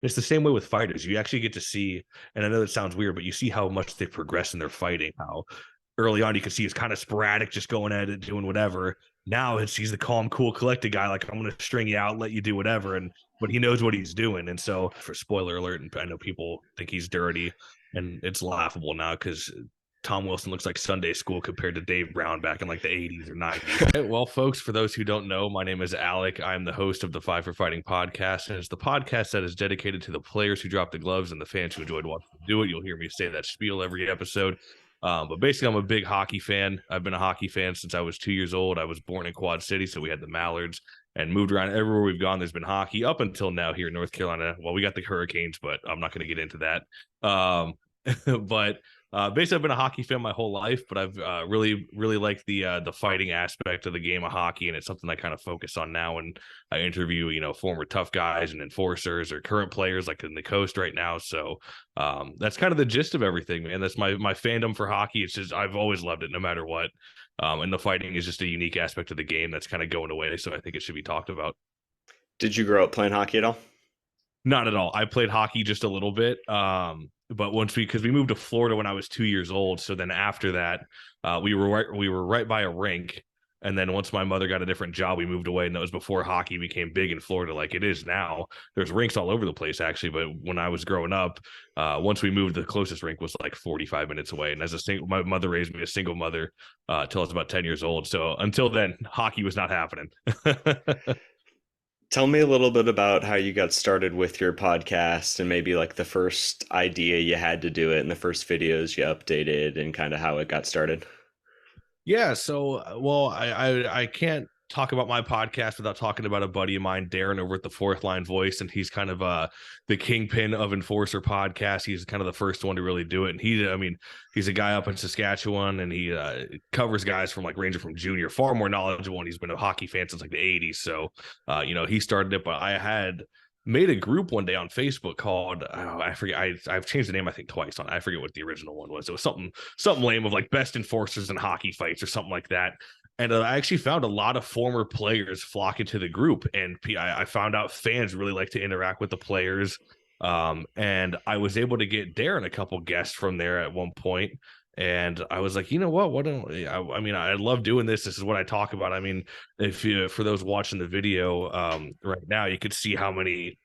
It's the same way with fighters. You actually get to see, and I know that sounds weird, but you see how much they progress in their fighting. How early on you can see it's kind of sporadic, just going at it, doing whatever. Now he's the calm, cool, collected guy. Like, I'm going to string you out, let you do whatever, and but he knows what he's doing. And so, for spoiler alert, and I know people think he's dirty, and it's laughable now because Tom Wilson looks like Sunday school compared to Dave Brown back in like the 80s or 90s. Well, folks, for those who don't know, my name is Alec. I'm the host of the Five for Fighting podcast, and it's the podcast that is dedicated to the players who drop the gloves and the fans who enjoyed watching them do it. You'll hear me say that spiel every episode. But basically, I'm a big hockey fan. I've been a hockey fan since I was 2 years old. I was born in Quad City, so we had the Mallards and moved around everywhere we've gone. There's been hockey up until now here in North Carolina. Well, we got the Hurricanes, but I'm not going to get into that. But basically, I've been a hockey fan my whole life, but I've really liked the fighting aspect of the game of hockey, and it's something I kind of focus on now when I interview, former tough guys and enforcers or current players like in the Coast right now. So that's kind of the gist of everything, man. That's my fandom for hockey. It's just I've always loved it, no matter what. And the fighting is just a unique aspect of the game that's kind of going away. So I think it should be talked about. Did you grow up playing hockey at all? Not at all. I played hockey just a little bit. But because we moved to Florida when I was 2 years old. So then after that, we were right by a rink. And then once my mother got a different job, we moved away. And that was before hockey became big in Florida like it is now. There's rinks all over the place, actually. But when I was growing up, once we moved, the closest rink was like 45 minutes away. And my mother raised me a single mother till I was about 10 years old. So until then, hockey was not happening. Tell me a little bit about how you got started with your podcast and maybe like the first idea you had to do it and the first videos you updated and kind of how it got started. Yeah, so well, I can't talk about my podcast without talking about a buddy of mine, Darren, over at the Fourth Line Voice, and he's kind of the kingpin of Enforcer podcast. He's kind of the first one to really do it, and he's a guy up in Saskatchewan, and he covers guys from like ranging from junior, far more knowledgeable, and he's been a hockey fan since like the '80s. So, he started it, but I had made a group one day on Facebook called I forget I've changed the name I think twice on I forget what the original one was. It was something lame of like best enforcers in hockey fights or something like that. And I actually found a lot of former players flocking to the group, and I found out fans really like to interact with the players. And I was able to get Darren a couple guests from there at one point. And I was like, you know what? What don't I love doing this. This is what I talk about. I mean, if you for those watching the video right now, you could see how many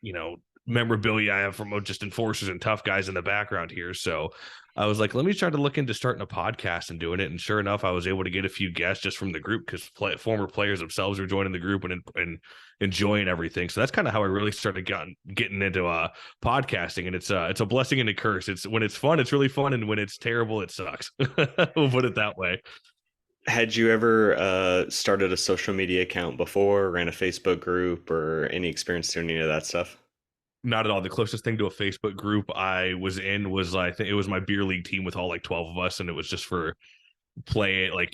memorabilia I have from just enforcers and tough guys in the background here. So I was like, let me try to look into starting a podcast and doing it. And sure enough, I was able to get a few guests just from the group because former players themselves are joining the group and enjoying everything. So that's kind of how I really started getting into podcasting. And it's a blessing and a curse. It's when it's fun, it's really fun, and when it's terrible, it sucks. We'll put it that way. Had you ever started a social media account before, ran a Facebook group, or any experience doing any of that stuff? Not at all. The closest thing to a Facebook group I was in was I think it was my beer league team with all like 12 of us, and it was just for play like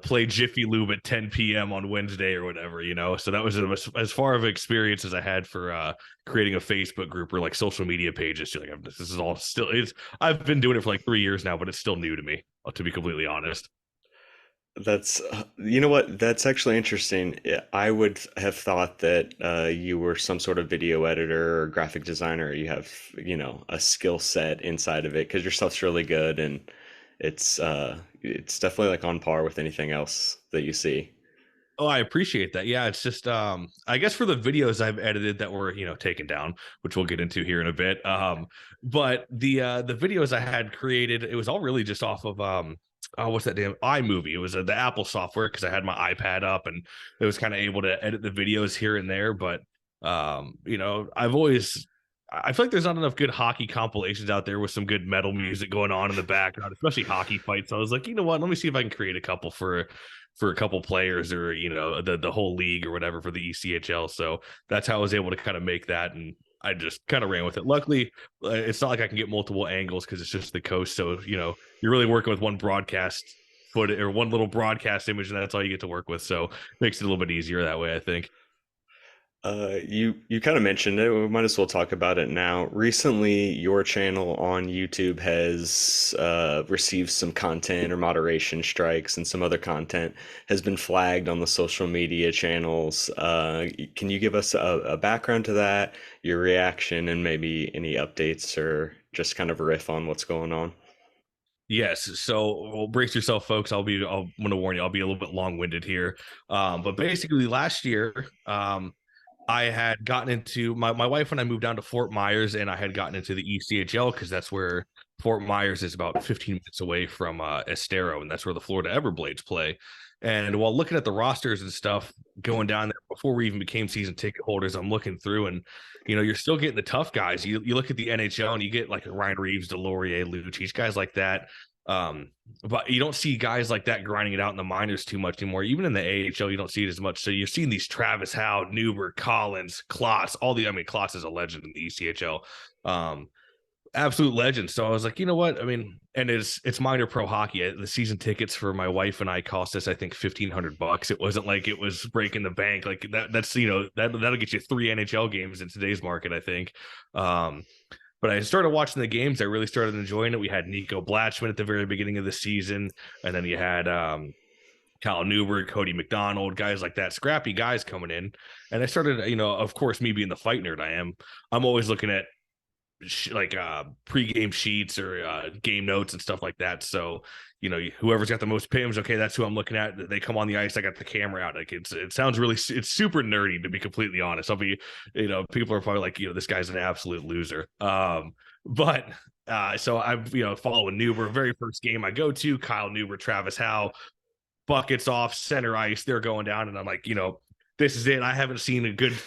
play Jiffy Lube at 10 p.m. on Wednesday or whatever. So that was as far of experience as I had for creating a Facebook group or like social media pages. Like this is all still is. I've been doing it for like 3 years now, but it's still new to me, to be completely honest. That's, you know what? That's actually interesting. I would have thought that you were some sort of video editor or graphic designer. You have, a skill set inside of it because your stuff's really good and it's definitely like on par with anything else that you see. Oh, I appreciate that. Yeah, it's just I guess for the videos I've edited that were, taken down, which we'll get into here in a bit. But the videos I had created, it was all really just off of oh, what's that damn iMovie? It was the Apple software because I had my iPad up and it was kind of able to edit the videos here and there. But I feel like there's not enough good hockey compilations out there with some good metal music going on in the background, especially hockey fights. So I was like, you know what? Let me see if I can create a couple for a couple players or the whole league or whatever for the ECHL. So that's how I was able to kind of make that, and I just kind of ran with it. Luckily, it's not like I can get multiple angles because it's just the Coast. So you're really working with one broadcast footage or one little broadcast image, and that's all you get to work with. So it makes it a little bit easier that way, I think. You kind of mentioned it. We might as well talk about it now. Recently, your channel on YouTube has received some content or moderation strikes, and some other content has been flagged on the social media channels. Can you give us a background to that, your reaction, and maybe any updates or just kind of a riff on what's going on? Yes. So, well, brace yourself, folks. I'm going to warn you, I'll be a little bit long winded here. But basically, last year, I had gotten into my wife and I moved down to Fort Myers, and I had gotten into the ECHL because that's where Fort Myers is about 15 minutes away from Estero, and that's where the Florida Everblades play. And while looking at the rosters and stuff going down there before we even became season ticket holders, I'm looking through, and you're still getting the tough guys. You look at the NHL and you get like Ryan Reeves, Delorier, Lucic, guys like that. Um, but you don't see guys like that grinding it out in the minors too much anymore. Even in the AHL, you don't see it as much. So you're seeing these Travis Howe, Newberg, Collins, Klotz, Klotz is a legend in the ECHL. Absolute legend. So I was like, you know what? I mean, and it's minor pro hockey. The season tickets for my wife and I cost us, I think, $1,500. It wasn't like it was breaking the bank. Like that's that'll get you 3 NHL games in today's market, I think. But I started watching the games. I really started enjoying it. We had Nico Blatchman at the very beginning of the season, and then you had Kyle Newberg, Cody McDonald, guys like that, scrappy guys coming in. And I started, of course, me being the fight nerd I'm always looking at pregame sheets or game notes and stuff like that. So, whoever's got the most pims, okay, that's who I'm looking at. They come on the ice, I got the camera out. Like it sounds it's super nerdy, to be completely honest. I'll be, people are probably like, this guy's an absolute loser. But so I'm, following Newber. Very first game I go to, Kyle Newber, Travis Howe, buckets off center ice. They're going down, and I'm like, this is it. I haven't seen a good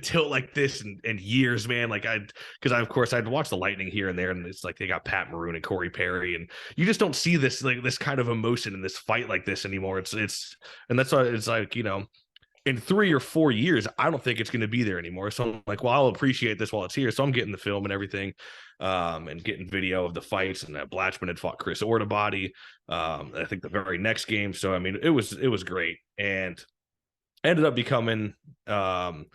tilt like this in years, man. Because of course I'd watch the Lightning here and there, and it's like they got Pat Maroon and Corey Perry, and you just don't see this kind of emotion in this fight like this anymore. And that's why it's like, in 3 or 4 years, I don't think it's going to be there anymore. So I'm like, well, I'll appreciate this while it's here. So I'm getting the film and everything, and getting video of the fights. And Blatchman had fought Chris Ortobody, I think the very next game. So I mean, it was great, and ended up becoming the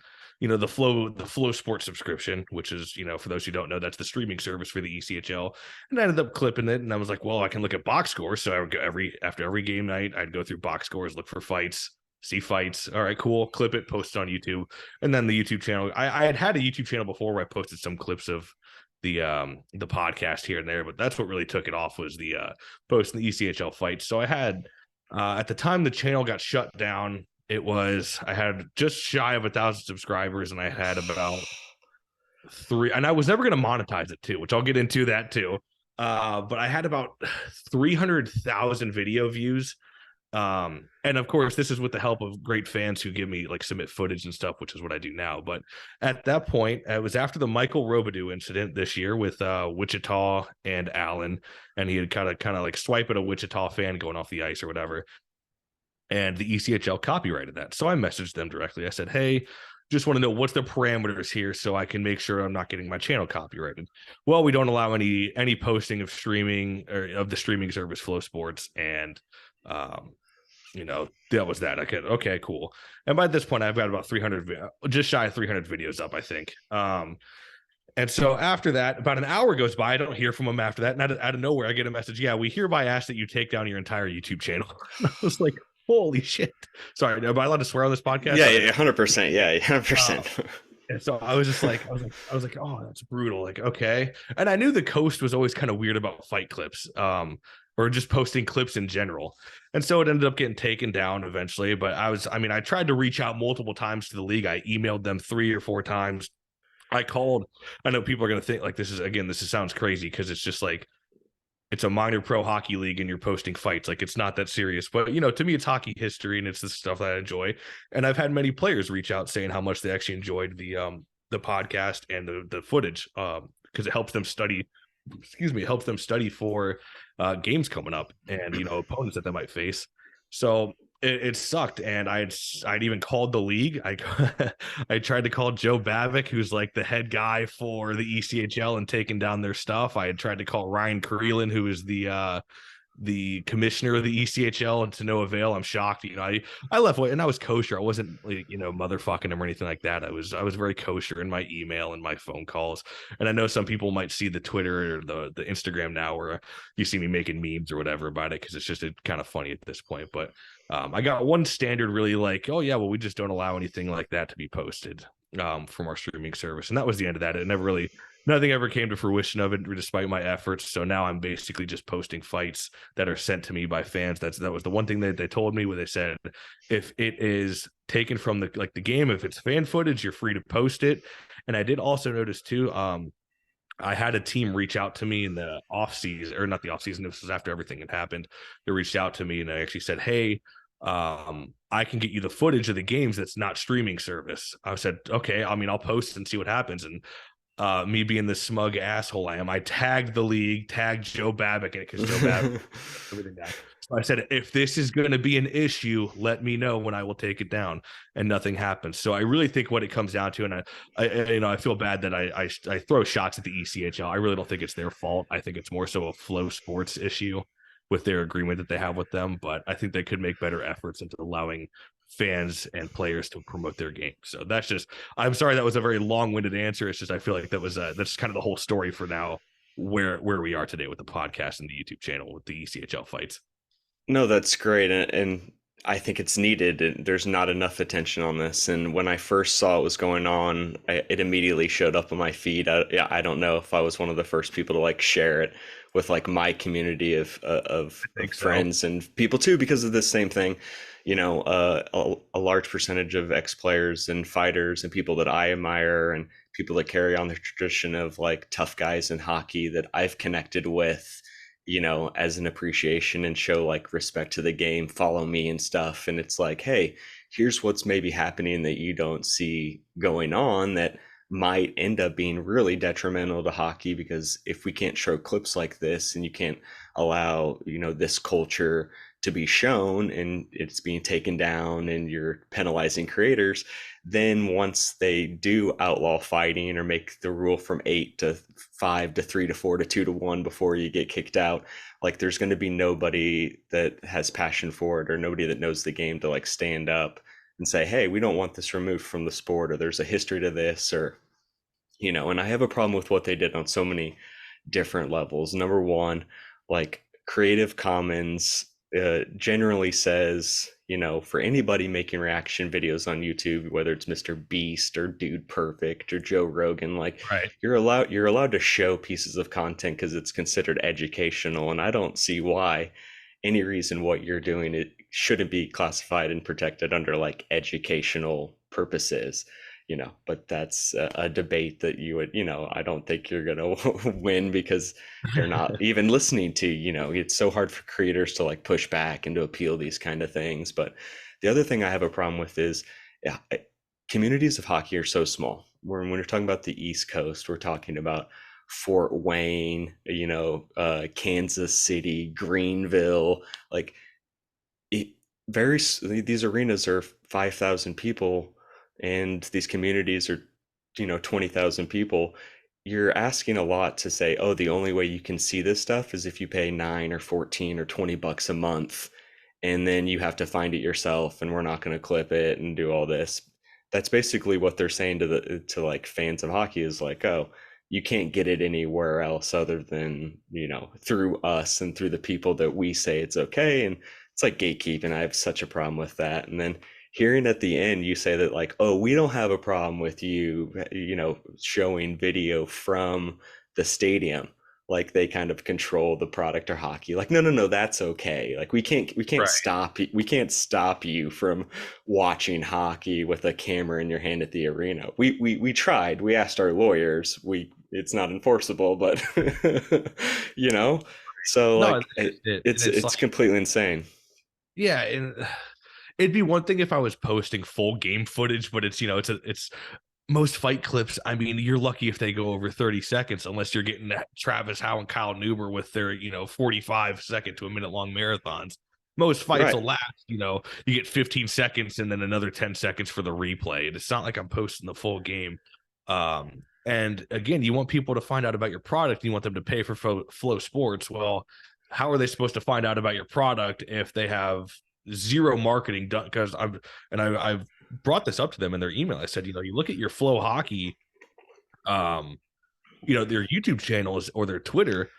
flow sports subscription, which is, for those who don't know, that's the streaming service for the ECHL. And I ended up clipping it, and I was like, well, I can look at box scores. So I would go after every game night, I'd go through box scores, look for fights, see fights. All right, cool, clip it, post it on YouTube. And then the YouTube channel, I had a YouTube channel before where I posted some clips of the podcast here and there, but that's what really took it off, was the posting the ECHL fights. So I had at the time the channel got shut down, I had just shy of 1,000 subscribers, and I had about 3, and I was never going to monetize it too, which I'll get into that too. But I had about 300,000 video views. And of course, this is with the help of great fans who give me submit footage and stuff, which is what I do now. But at that point, it was after the Michael Robidoux incident this year with Wichita and Allen, and he had kind of swipe at a Wichita fan going off the ice or whatever. And the ECHL copyrighted that. So I messaged them directly. I said, hey, just want to know what's the parameters here so I can make sure I'm not getting my channel copyrighted. Well, we don't allow any posting of streaming or of the streaming service Flow Sports. And, that was that. Okay, cool. And by this point, I've got about 300, just shy of 300 videos up, I think. And so after that, about an hour goes by. I don't hear from them after that. And out of nowhere, I get a message. Yeah, we hereby ask that you take down your entire YouTube channel. And I was like, holy shit. Sorry, am I allowed to swear on this podcast? Yeah, 100%. Yeah, 100%. And so I was just like, oh, that's brutal. Like, okay. And I knew the Coast was always kind of weird about fight clips, or just posting clips in general. And so it ended up getting taken down eventually. But I tried to reach out multiple times to the league. I emailed them 3 or 4 times. I called. I know people are going to think this sounds crazy because it's just like, it's a minor pro hockey league and you're posting fights. Like, it's not that serious, but to me, it's hockey history and it's the stuff that I enjoy. And I've had many players reach out saying how much they actually enjoyed the podcast and the footage, because it helps them study. It helps them study for games coming up and, opponents that they might face. So it sucked. And I'd even called the league. I tried to call Joe Bavick, who's like the head guy for the ECHL and taking down their stuff. I had tried to call Ryan Karelan, who is the the commissioner of the ECHL, and to no avail. I'm shocked. I left and I was kosher. I wasn't motherfucking him or anything like that. I was very kosher in my email and my phone calls. And I know some people might see the Twitter or the Instagram now where you see me making memes or whatever about it because it's just kind of funny at this point. But I got one standard really like, oh yeah, well, we just don't allow anything like that to be posted from our streaming service, and that was the end of that. It never really Nothing ever came to fruition of it despite my efforts. So now I'm basically just posting fights that are sent to me by fans. That was the one thing that they told me, where they said, if it is taken from the game, if it's fan footage, you're free to post it. And I did also notice too, I had a team reach out to me in the off season, or not the off season. This was after everything had happened. They reached out to me and I actually said, hey, I can get you the footage of the games that's not streaming service. I said, okay, I mean, I'll post and see what happens. And me being the smug asshole I am, I tagged the league, tagged Joe Babbitt in it because Joe Babbitt everything down. So I said, if this is going to be an issue, let me know when I will take it down. And nothing happens. So I really think what it comes down to, and I feel bad that I throw shots at the ECHL. I really don't think it's their fault. I think it's more so a Flow Sports issue with their agreement that they have with them. But I think they could make better efforts into allowing fans and players to promote their game. So that's just, I'm sorry that was a very long-winded answer. It's just I feel like that's kind of the whole story for now, where we are today with the podcast and the YouTube channel with the ECHL fights. No, that's great, and I think it's needed. There's not enough attention on this, and when I first saw it was going on, it immediately showed up on my feed. I don't know if I was one of the first people to like share it with like my community of friends and people too, because of this same thing. A large percentage of ex-players and fighters and people that I admire and people that carry on the tradition of like tough guys in hockey that I've connected with, as an appreciation and show like respect to the game, follow me and stuff. And it's like, hey, here's what's maybe happening that you don't see going on that might end up being really detrimental to hockey, because if we can't show clips like this and you can't allow, this culture to be shown and it's being taken down and you're penalizing creators, then once they do outlaw fighting or make the rule from 8 to 5 to 3 to 4 to 2 to 1 before you get kicked out, like there's going to be nobody that has passion for it or nobody that knows the game to like stand up and say, hey, we don't want this removed from the sport, or there's a history to this, or and I have a problem with what they did on so many different levels. Number one, like Creative Commons generally says, for anybody making reaction videos on YouTube, whether it's Mr. Beast or Dude Perfect or Joe Rogan, like right. you're allowed to show pieces of content because it's considered educational, and I don't see why any reason what you're doing it shouldn't be classified and protected under like educational purposes. But that's a debate that you would, I don't think you're going to win, because they're not even listening to, it's so hard for creators to like push back and to appeal these kind of things. But the other thing I have a problem with is, communities of hockey are so small. When we're talking about the East Coast, we're talking about Fort Wayne, Kansas City, Greenville, like these arenas are 5,000 people, and these communities are 20,000 people. You're asking a lot to say, oh, the only way you can see this stuff is if you pay 9 or 14 or 20 bucks a month, and then you have to find it yourself, and we're not going to clip it and do all this. That's basically what they're saying to like fans of hockey, is like, oh, you can't get it anywhere else other than through us and through the people that we say it's okay. And it's like gatekeeping. I have such a problem with that. And then hearing at the end you say that like, oh, we don't have a problem with you showing video from the stadium, like they kind of control the product or hockey. Like, no, that's okay. Like we can't Right. stop you from watching hockey with a camera in your hand at the arena. We tried, we asked our lawyers, it's not enforceable, but so No, like it's it's like, completely insane. yeah, and it'd be one thing if I was posting full game footage, but it's most fight clips. I mean, you're lucky if they go over 30 seconds, unless you're getting Travis Howe and Kyle Newber with their 45-second to a minute long marathons. Most fights Right. will last, you get 15 seconds and then another 10 seconds for the replay. It's not like I'm posting the full game. And again, you want people to find out about your product. You want them to pay for Flow Sports. Well, how are they supposed to find out about your product if they have zero marketing done? Because I've brought this up to them in their email. I said, you look at your Flow Hockey, their YouTube channels or their Twitter.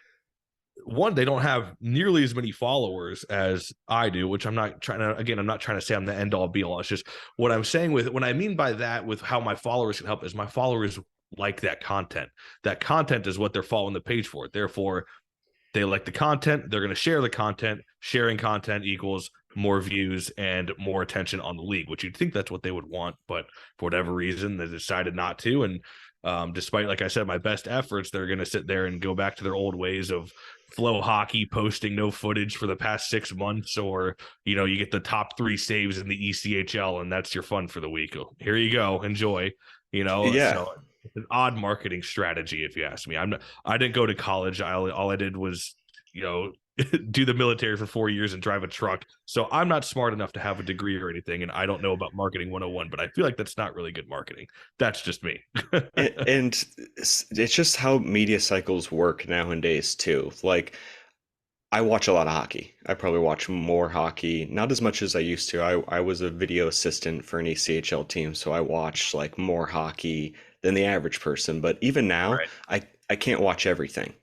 One, they don't have nearly as many followers as I do, which I'm not trying to say I'm the end all be all. It's just what I'm saying with what I mean by that with how my followers can help is my followers like that content. That content is what they're following the page for. Therefore, they like the content, they're going to share the content. Sharing content equals more views and more attention on the league, which you'd think that's what they would want, but for whatever reason, they decided not to. And despite, like I said, my best efforts, they're going to sit there and go back to their old ways of Flow Hockey posting no footage for the past 6 months, or you get the top 3 saves in the ECHL, and that's your fun for the week. Here you go, enjoy. Yeah. So it's an odd marketing strategy, if you ask me. I didn't go to college. All I did was, do the military for 4 years and drive a truck. So I'm not smart enough to have a degree or anything, and I don't know about marketing 101, but I feel like that's not really good marketing. That's just me. And it's just how media cycles work nowadays too. Like, I watch a lot of hockey. I probably watch more hockey, not as much as I used to. I was a video assistant for an ECHL team, so I watch like more hockey than the average person. But even now, Right. I can't watch everything.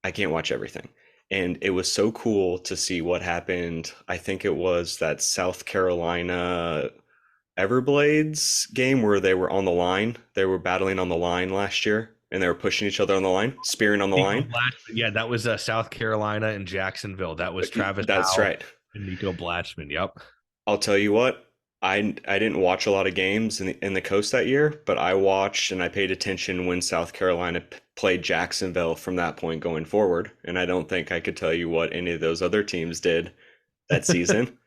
I can't watch everything. And it was so cool to see what happened. I think it was that South Carolina Everblades game where they were on the line. They were battling on the line last year and they were pushing each other on the line, spearing on the Nico line. Blatchman. Yeah, that was South Carolina and Jacksonville. That was Travis That's Howe right. and Nico Blatchman. Yep. I'll tell you what, I didn't watch a lot of games in the coast that year, but I watched and I paid attention when South Carolina played Jacksonville from that point going forward. And I don't think I could tell you what any of those other teams did that season.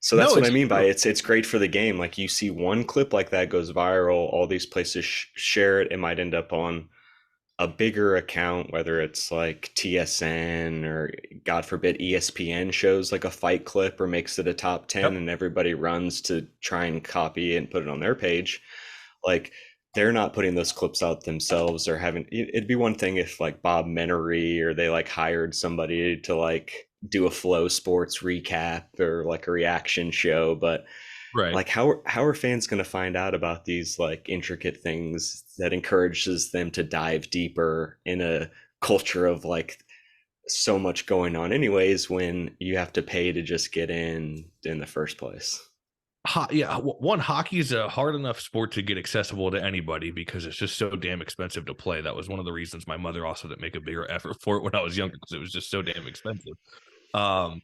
So that's No, what I it's mean by true. it's great for the game. Like, you see one clip like that goes viral, all these places share it. It might end up on a bigger account, whether it's like TSN or God forbid ESPN shows like a fight clip or makes it a top 10 Yep. and everybody runs to try and copy it and put it on their page. Like, they're not putting those clips out themselves or having it'd be one thing if like Bob Menery or they like hired somebody to like do a Flow Sports recap or like a reaction show, but Right. like how are fans going to find out about these like intricate things that encourages them to dive deeper in a culture of like so much going on anyways when you have to pay to just get in the first place? Yeah, one, hockey is a hard enough sport to get accessible to anybody because it's just so damn expensive to play. That was one of the reasons my mother also didn't make a bigger effort for it when I was younger, because it was just so damn expensive. Um,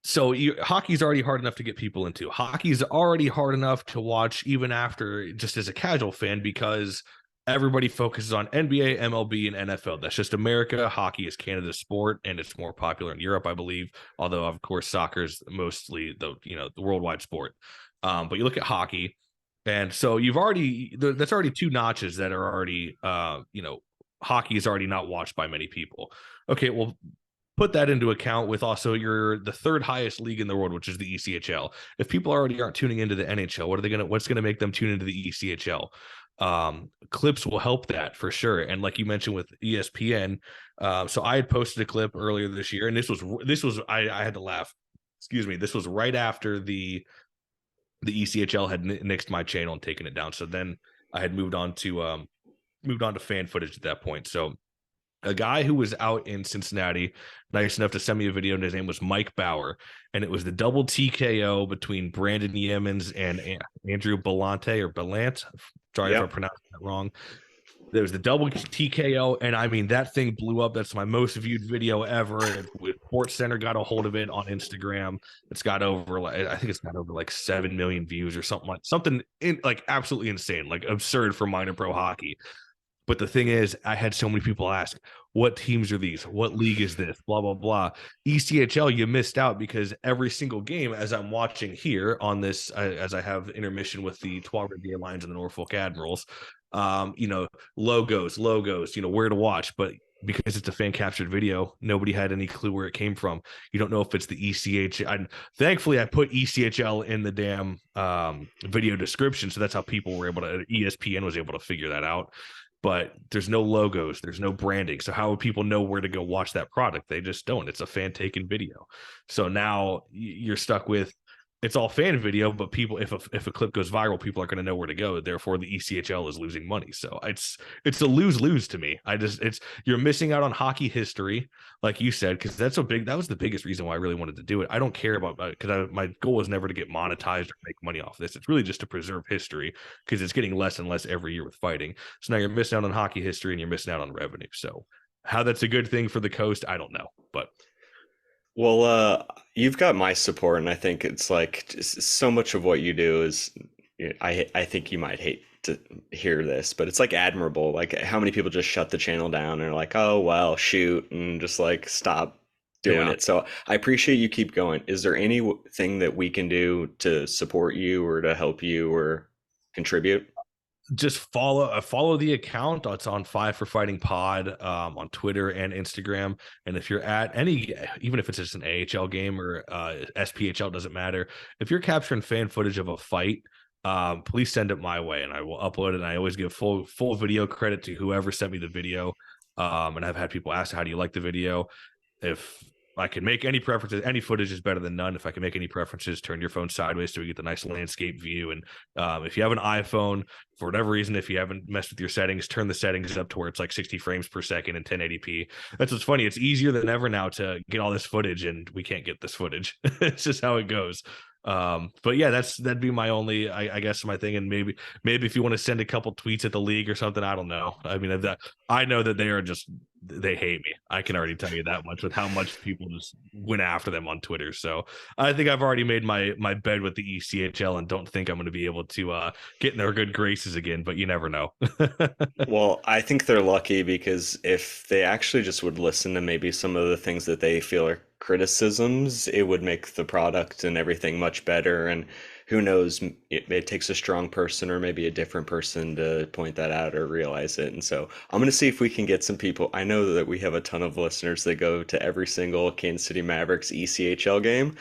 So hockey's already hard enough to get people into. Hockey's already hard enough to watch even after, just as a casual fan, because everybody focuses on NBA, MLB, and NFL. That's just America. Hockey is Canada's sport, and it's more popular in Europe, I believe. Although, of course, soccer is mostly the worldwide sport. But you look at hockey, and so that's already 2 notches that are already hockey is already not watched by many people. Okay, well, put that into account with also the 3rd highest league in the world, which is the ECHL. If people already aren't tuning into the NHL, what's going to make them tune into the ECHL? Clips will help that for sure. And like you mentioned with ESPN, so I had posted a clip earlier this year, and this was I had to laugh. Excuse me. This was right after the ECHL had nixed my channel and taken it down. So then I had moved on to fan footage at that point. So a guy who was out in Cincinnati, nice enough to send me a video, and his name was Mike Bauer, and it was the double TKO between Brandon Yemens and Andrew Belante or Belant. Sorry if I Yep. pronounced that wrong. There was the double TKO, and I mean, that thing blew up. That's my most viewed video ever. Sports Center got a hold of it on Instagram. It's got over, I think it's got over like 7 million views or something like absolutely insane, like absurd for minor pro hockey. But the thing is, I had so many people ask, what teams are these? What league is this? Blah, blah, blah. ECHL, you missed out because every single game, as I'm watching here on this, as I have intermission with the Trois Rivières Lions and the Norfolk Admirals, logos, where to watch. But because it's a fan captured video, nobody had any clue where it came from. You don't know if it's the ECHL. Thankfully, I put ECHL in the damn video description. So that's how people were able to, ESPN was able to figure that out. but there's no logos, there's no branding. So how would people know where to go watch that product? They just don't. It's a fan taken video. So now you're stuck with it's all fan video, but people, if a clip goes viral, people are going to know where to go. Therefore, the ECHL is losing money. So it's a lose lose to me. It's you're missing out on hockey history, like you said, because that was the biggest reason why I really wanted to do it. I don't care about because my goal was never to get monetized or make money off this. It's really just to preserve history because it's getting less and less every year with fighting. So now you're missing out on hockey history and you're missing out on revenue. So how that's a good thing for the coast, I don't know, but. Well, you've got my support, and I think it's like just so much of what you do is, I think you might hate to hear this, but it's like admirable. Like how many people just shut the channel down and are like, oh, well, shoot, and just like stop doing Yeah. it. So I appreciate you keep going. Is there anything that we can do to support you or to help you or contribute? Just follow the account. It's on Five for Fighting Pod on Twitter and Instagram. And if you're at any, even if it's just an AHL game or SPHL, doesn't matter. If you're capturing fan footage of a fight, please send it my way and I will upload it. And I always give full video credit to whoever sent me the video. And I've had people ask, how do you like the video? If I can make any preferences, any footage is better than none. If I can make any preferences, turn your phone sideways so we get the nice landscape view. And if you have an iPhone, for whatever reason, if you haven't messed with your settings, turn the settings up to where it's like 60 frames per second and 1080p. That's what's funny. It's easier than ever now to get all this footage, and we can't get this footage. It's just how it goes. But yeah, that'd be my only, I guess, my thing. And maybe if you want to send a couple tweets at the league or something, I don't know. I mean, I know that they hate me. I can already tell you that much with how much people just went after them on Twitter. So I think I've already made my bed with the ECHL and don't think I'm going to be able to get in their good graces again, but you never know. Well, I think they're lucky because if they actually just would listen to maybe some of the things that they feel are criticisms, it would make the product and everything much better. And who knows, it takes a strong person or maybe a different person to point that out or realize it. And so I'm going to see if we can get some people. I know that we have a ton of listeners that go to every single Kansas City Mavericks ECHL game.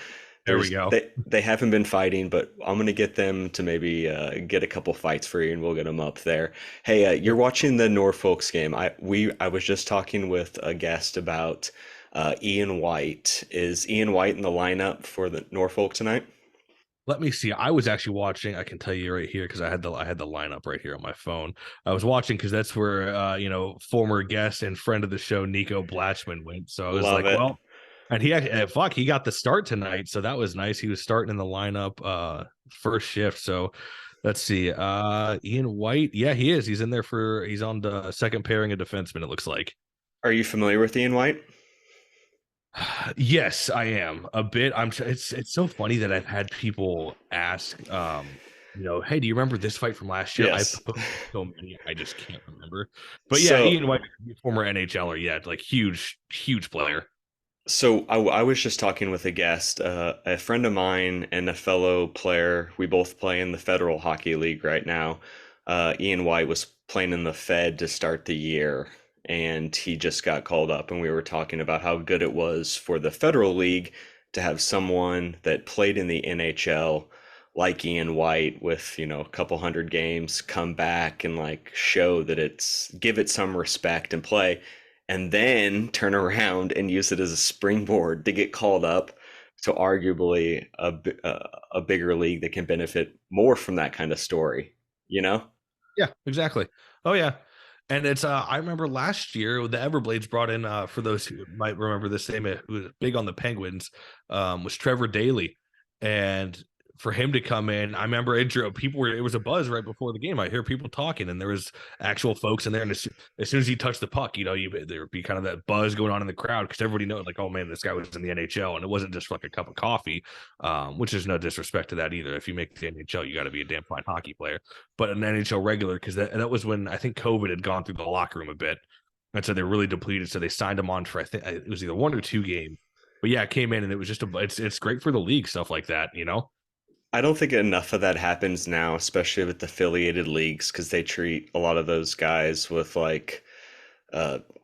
There we go. They haven't been fighting, but I'm gonna get them to maybe get a couple fights for you, and we'll get them up there. Hey, you're watching the Norfolk's game. I was just talking with a guest about Ian White. Is Ian White in the lineup for the Norfolk tonight? Let me see. I was actually watching. I can tell you right here because I had the lineup right here on my phone. I was watching because that's where former guest and friend of the show Nico Blatchman went. So I was Love like, it. well, and he got the start tonight, so that was nice. He was starting in the lineup first shift. So let's see. Ian White, yeah, he is. He's in there he's on the second pairing of defensemen, it looks like. Are you familiar with Ian White? Yes, I am a bit. It's so funny that I've had people ask, hey, do you remember this fight from last year? I've Yes. posted so many, I just can't remember. But yeah, So Ian White, former NHLer, yeah, like huge player. So I was just talking with a guest, a friend of mine and a fellow player. We both play in the Federal Hockey League right now. Ian White was playing in the Fed to start the year, and he just got called up. And we were talking about how good it was for the Federal League to have someone that played in the NHL like Ian White with, a couple hundred games come back and like show that give it some respect and play and then turn around and use it as a springboard to get called up to arguably a bigger league that can benefit more from that kind of story, you know? Yeah, exactly. Oh yeah. And it's I remember last year the Everblades brought in for those who might remember this name, who was big on the Penguins, was Trevor Daly. And for him to come in, I remember it was a buzz right before the game. I hear people talking, and there was actual folks in there. And as soon as he touched the puck, there would be kind of that buzz going on in the crowd because everybody knows, like, oh man, this guy was in the NHL, and it wasn't just like a cup of coffee, which is no disrespect to that either. If you make the NHL, you got to be a damn fine hockey player, but an NHL regular, because that was when I think COVID had gone through the locker room a bit, and so they really depleted. So they signed him on for, I think it was either 1 or 2 games. But yeah, it came in and it was just it's great for the league, stuff like that. I don't think enough of that happens now, especially with affiliated leagues, because they treat a lot of those guys with like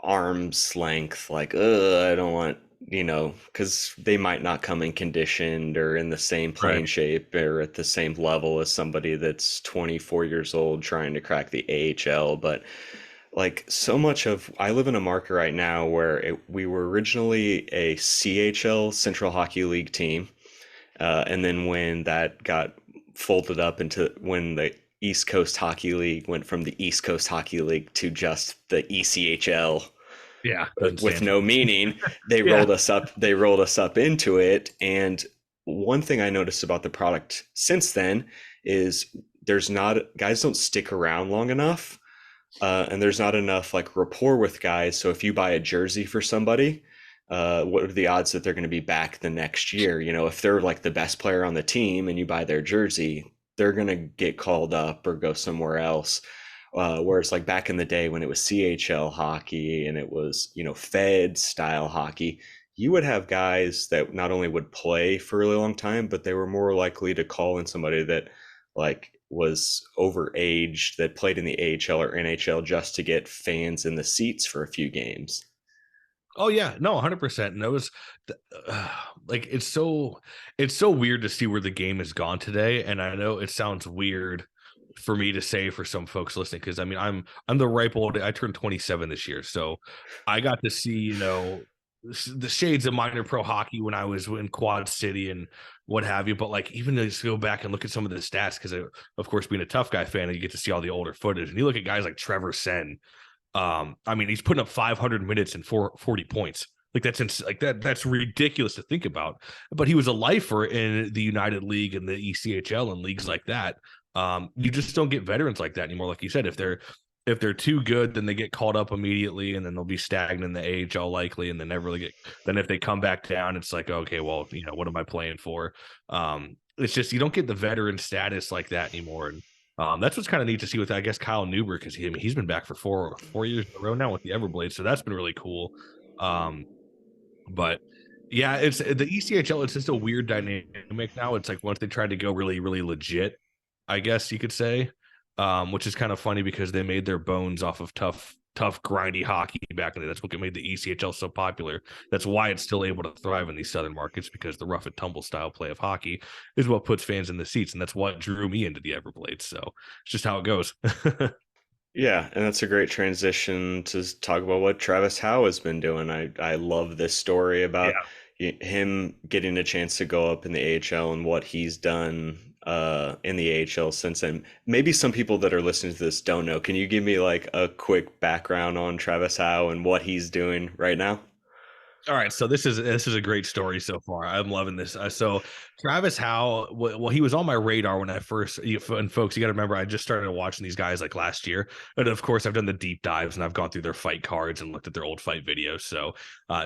arm's length, like, I don't want, because they might not come in conditioned or in the same Right. playing shape or at the same level as somebody that's 24 years old trying to crack the AHL. But like so much of I live in a market right now where we were originally a CHL Central Hockey League team, and then when that got folded up into when the East Coast Hockey League went from the East Coast Hockey League to just the ECHL Yeah, doesn't with stand for no much. meaning, they Yeah. rolled us up. They rolled us up into it, and one thing I noticed about the product since then is there's not guys don't stick around long enough, and there's not enough like rapport with guys. So if you buy a jersey for somebody, what are the odds that they're going to be back the next year? You know, if they're like the best player on the team and you buy their jersey, they're going to get called up or go somewhere else. Whereas like back in the day when it was CHL hockey and it was, you know, Fed style hockey, you would have guys that not only would play for a really long time, but they were more likely to call in somebody that like was overaged that played in the AHL or NHL just to get fans in the seats for a few games. Oh yeah, no, 100%. And that was like it's so weird to see where the game has gone today. And I know it sounds weird for me to say for some folks listening, because I mean I'm the ripe old. I turned 27 this year, so I got to see, you know, the shades of minor pro hockey when I was in Quad City and what have you. But like even to just go back and look at some of the stats, because of course being a tough guy fan, you get to see all the older footage, and you look at guys like Trevor Sen. I mean, he's putting up 500 minutes and 40 points. Like like that's ridiculous to think about. But he was a lifer in the United League and the ECHL and leagues like that. You just don't get veterans like that anymore. Like you said, if they're too good, then they get called up immediately, and then they'll be stagnant in the AHL likely, and then never really get. Then if they come back down, it's like, okay, well, you know, what am I playing for? It's just you don't get the veteran status like that anymore. And that's what's kind of neat to see with, I guess, Kyle Newberg, because he's been back for four years in a row now with the Everblades, so that's been really cool. Um, but yeah, it's the ECHL. It's just a weird dynamic now. It's like once they tried to go really, really legit, I guess you could say, which is kind of funny because they made their bones off of tough, grindy hockey back in the day. That's what made the ECHL so popular. That's why it's still able to thrive in these southern markets, because the rough and tumble style play of hockey is what puts fans in the seats, and that's what drew me into the Everblades. So it's just how it goes. Yeah, and that's a great transition to talk about what Travis Howe has been doing. I love this story about Yeah. him getting a chance to go up in the AHL and what he's done in the AHL since then. Maybe some people that are listening to this don't know. Can you give me like a quick background on Travis Howe and what he's doing right now? All right, so this is a great story so far. I'm loving this. So Travis Howe, well, he was on my radar when I first. And folks, you got to remember, I just started watching these guys like last year, and of course, I've done the deep dives and I've gone through their fight cards and looked at their old fight videos. So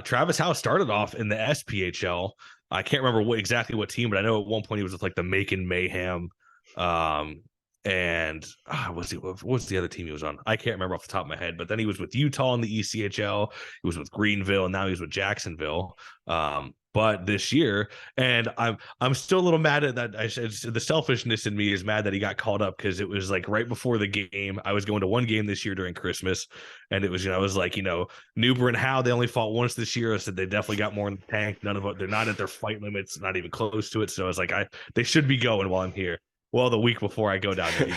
Travis Howe started off in the SPHL. I can't remember exactly what team, but I know at one point he was with like the Macon Mayhem. Um, and what's the other team he was on? I can't remember off the top of my head. But then he was with Utah in the ECHL. He was with Greenville, and now he's with Jacksonville. But this year, and I'm still a little mad at that. The selfishness in me is mad that he got called up, because it was like right before the game. I was going to one game this year during Christmas, and it was, you know, I was like, you know, Nuber and Howe, they only fought once this year. I said they definitely got more in the tank. None of it, they're not at their fight limits, not even close to it. So I was like, they should be going while I'm here. Well, the week before I go down there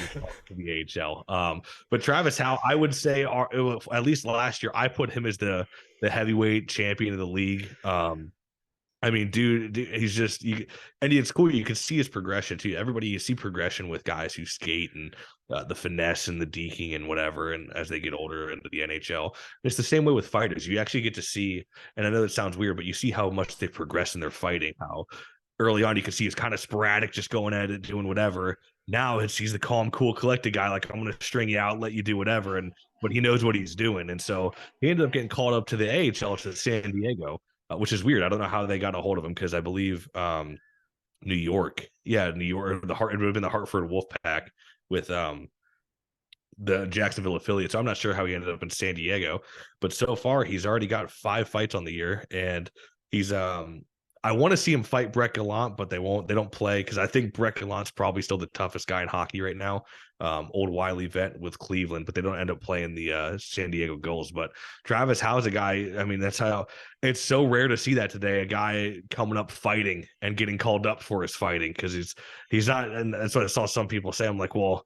to the AHL. But Travis Howe, I would say, at least last year, I put him as the heavyweight champion of the league. I mean, dude, he's just and it's cool. You can see his progression too. Everybody, you see progression with guys who skate and the finesse and the deking and whatever. And as they get older into the NHL, it's the same way with fighters. You actually get to see, and I know that sounds weird, but you see how much they progress in their fighting. How early on you can see he's kind of sporadic, just going at it, doing whatever. Now he's the calm, cool, collected guy. Like, I'm going to string you out, let you do whatever, but he knows what he's doing. And so he ended up getting called up to the AHL to San Diego, which is weird. I don't know how they got a hold of him, because I believe New York, yeah, New York, it would have been the Hartford Wolfpack with the Jacksonville affiliate. So I'm not sure how he ended up in San Diego, but so far he's already got 5 fights on the year, and he's I want to see him fight Brett Gallant, but they don't play, because I think Brett Gallant's probably still the toughest guy in hockey right now. Old Wiley vet with Cleveland, but they don't end up playing the San Diego Gulls. But Travis Howe's a guy. I mean, that's how it's so rare to see that today. A guy coming up fighting and getting called up for his fighting, because he's not. And that's what I saw some people say. I'm like, well,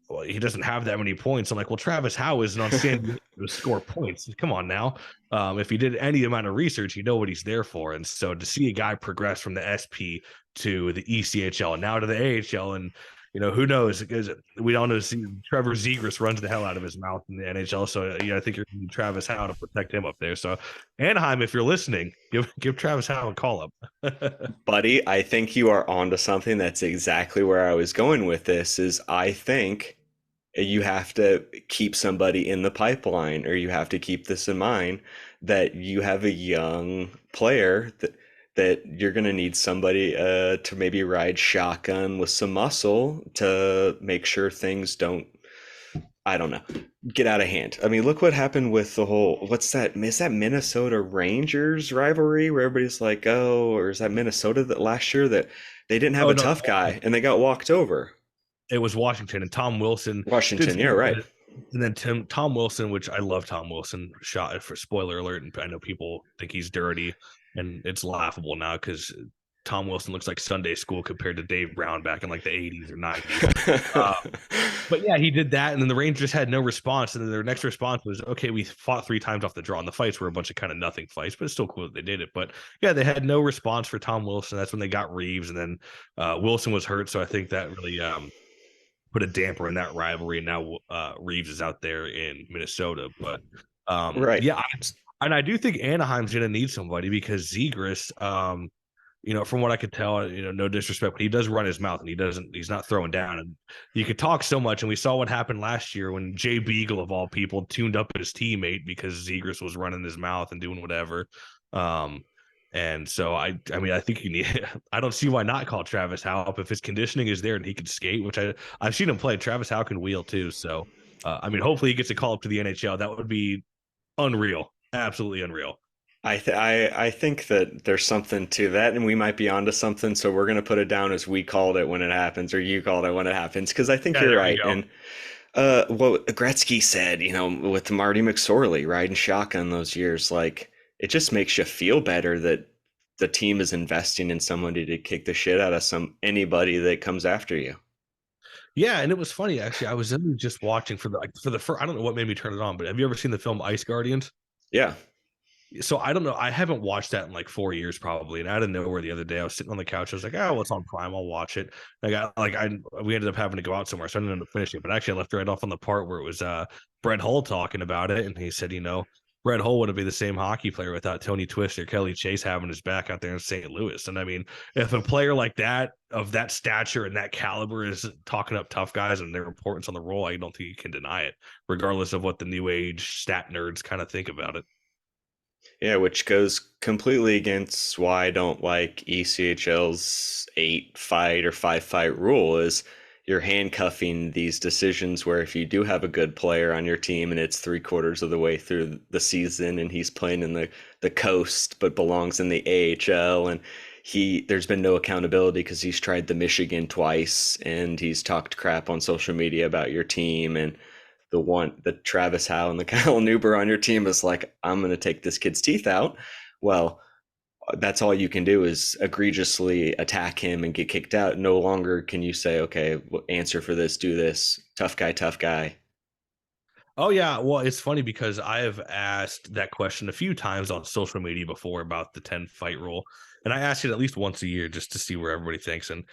well, he doesn't have that many points. I'm like, well, Travis Howe isn't on San Diego to score points. Come on now. If he did any amount of research, you know what he's there for. And so to see a guy progress from the SP to the ECHL and now to the AHL, and who knows, because we all know Trevor Zegras runs the hell out of his mouth in the NHL. So I think you're going to need Travis Howe to protect him up there. So Anaheim, if you're listening, give Travis Howe a call up. Buddy, I think you are onto something. That's exactly where I was going with this. Is I think you have to keep somebody in the pipeline, or you have to keep this in mind that you have a young player that you're going to need somebody to maybe ride shotgun with some muscle to make sure things don't, I don't know, get out of hand. I mean, look what happened with the whole, what's that? Is that Minnesota Rangers rivalry where everybody's like, oh, or is that Minnesota that last year that they didn't have Oh a no, tough guy and they got walked over? it was Washington, and Tom Wilson did Washington, yeah, some right. good. And then Tom Wilson, which I love Tom Wilson, shot it for spoiler alert. And I know people think he's dirty, and it's laughable now because Tom Wilson looks like Sunday school compared to Dave Brown back in like the 80s or 90s. But yeah, he did that, and then the Rangers had no response. And then their next response was, okay, we fought 3 times off the draw. And the fights were a bunch of kind of nothing fights, but it's still cool that they did it. But yeah, they had no response for Tom Wilson. That's when they got Reeves, and then Wilson was hurt. So I think that really put a damper in that rivalry. And now Reeves is out there in Minnesota. But Right. yeah, and I do think Anaheim's going to need somebody because Zegras, from what I could tell, no disrespect, but he does run his mouth and he's not throwing down. And you could talk so much. And we saw what happened last year when Jay Beagle, of all people, tuned up his teammate because Zegras was running his mouth and doing whatever. And so I mean, I think I don't see why not call Travis Howe up if his conditioning is there and he can skate, which I've seen him play. Travis Howe can wheel too. So, I mean, hopefully he gets a call up to the NHL. That would be unreal. Absolutely unreal. I think that there's something to that, and we might be onto something. So we're gonna put it down as we called it when it happens, or you called it when it happens, because I think Yeah, you're there we right. go. And what Gretzky said, with Marty McSorley riding shotgun those years, like it just makes you feel better that the team is investing in somebody to kick the shit out of anybody that comes after you. Yeah, and it was funny actually. I was just watching for the first. I don't know what made me turn it on, but have you ever seen the film Ice Guardians? Yeah. So I don't know. I haven't watched that in like 4 years probably. And out of nowhere the other day, I was sitting on the couch. I was like, oh, well, it's on Prime. I'll watch it. And we ended up having to go out somewhere, so I didn't end up finishing it. But actually, I left right off on the part where it was Brett Hull talking about it, and he said, Brett Hull wouldn't be the same hockey player without Tony Twist or Kelly Chase having his back out there in St. Louis. And I mean, if a player like that of that stature and that caliber is talking up tough guys and their importance on the role, I don't think you can deny it, regardless of what the new age stat nerds kind of think about it. Yeah, which goes completely against why I don't like ECHL's 8 fight or 5 fight rule is you're handcuffing these decisions where if you do have a good player on your team and it's 3/4 of the way through the season and he's playing in the coast but belongs in the AHL and there's been no accountability because he's tried the Michigan twice and he's talked crap on social media about your team and the Travis Howe and the Kyle Neuber on your team is like, I'm going to take this kid's teeth out. Well, that's all you can do is egregiously attack him and get kicked out. No longer can you say, okay, answer for this, do this. Tough guy, tough guy. Oh yeah, well, it's funny because I have asked that question a few times on social media before about the 10 fight rule, and I ask it at least once a year just to see where everybody thinks. And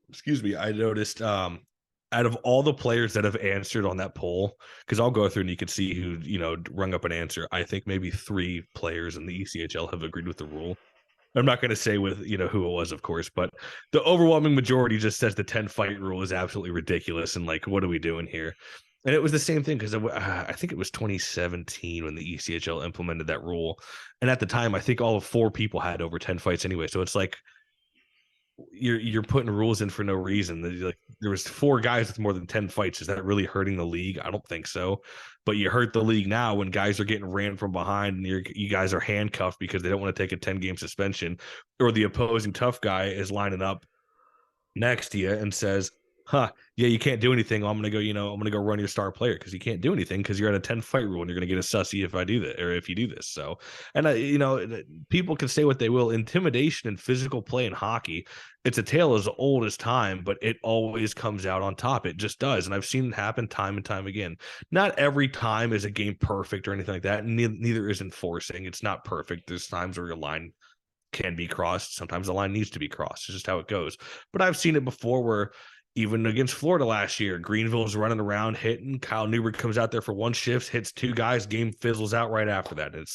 excuse me, I noticed out of all the players that have answered on that poll, because I'll go through and you can see who rung up an answer. I think maybe 3 players in the ECHL have agreed with the rule. I'm not going to say with who it was, of course, but the overwhelming majority just says the 10 fight rule is absolutely ridiculous and like, what are we doing here? And it was the same thing because I think it was 2017 when the ECHL implemented that rule, and at the time, I think all of 4 people had over 10 fights anyway. So it's like you're putting rules in for no reason. Like, there was 4 guys with more than 10 fights. Is that really hurting the league? I don't think so. But you hurt the league now when guys are getting ran from behind and you guys are handcuffed because they don't want to take a 10-game suspension, or the opposing tough guy is lining up next to you and says, yeah, you can't do anything. I'm gonna go, I'm gonna go run your star player because you can't do anything because you're at a 10 fight rule and you're gonna get a sussy if I do that or if you do this. So, and people can say what they will. Intimidation and physical play in hockey, it's a tale as old as time, but it always comes out on top. It just does, and I've seen it happen time and time again. Not every time is a game perfect or anything like that. Neither is enforcing. It's not perfect. There's times where your line can be crossed. Sometimes the line needs to be crossed. It's just how it goes. But I've seen it before where even against Florida last year, Greenville's running around hitting. Kyle Newberg comes out there for one shift, hits two guys, game fizzles out right after that. It's